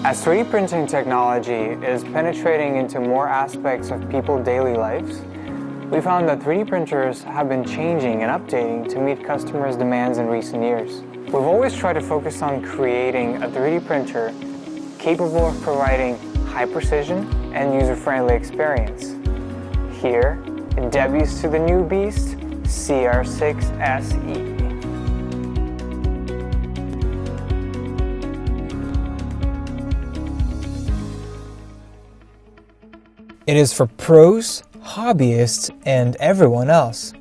As 3D printing technology is penetrating into more aspects of people's daily lives, we found that 3D printers have been changing and updating to meet customers' demands in recent years. We've always tried to focus on creating a 3D printer capable of providing high precision and user-friendly experience. Here, it debuts to the new beast, CR-6 SE. It is for pros, hobbyists, and everyone else.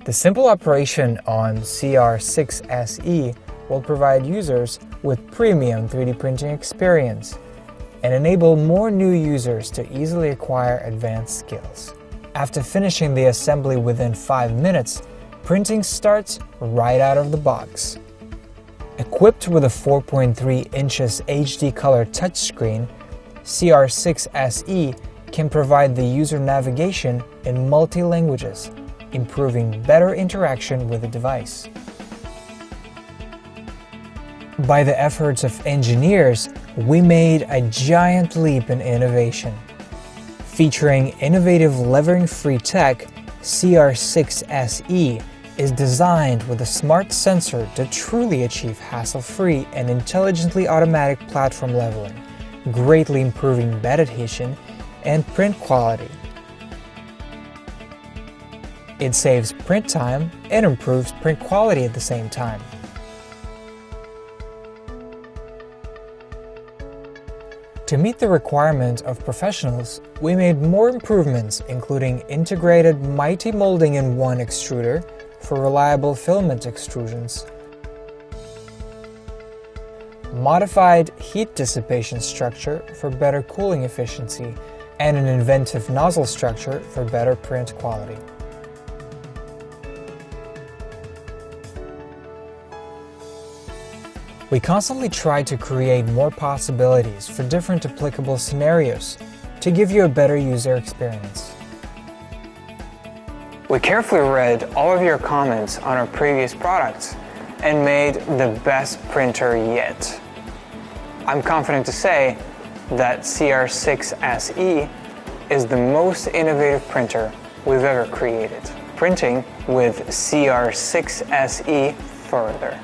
The simple operation on CR-6 SE will provide users with premium 3D printing experience and enable more new users to easily acquire advanced skills. After finishing the assembly within 5 minutes, printing starts right out of the box. Equipped with a 4.3 inches HD color touchscreen, CR-6 SE can provide the user navigation in multi-languages, improving better interaction with the device. By the efforts of engineers, we made a giant leap in innovation. Featuring innovative levering-free tech, CR-6 SE is designed with a smart sensor to truly achieve hassle-free and intelligently automatic platform leveling, greatly improving bed adhesion and print quality. It saves print time and improves print quality at the same time. To meet the requirement of professionals, we made more improvements, including integrated mighty molding-in-one extruder for reliable filament extrusions, modified heat dissipation structure for better cooling efficiency, and an inventive nozzle structure for better print quality. We constantly try to create more possibilities for different applicable scenarios to give you a better user experience. We carefully read all of your comments on our previous products and made the best printer yet. I'm confident to say that CR-6 SE is the most innovative printer we've ever created. Printing with CR-6 SE further.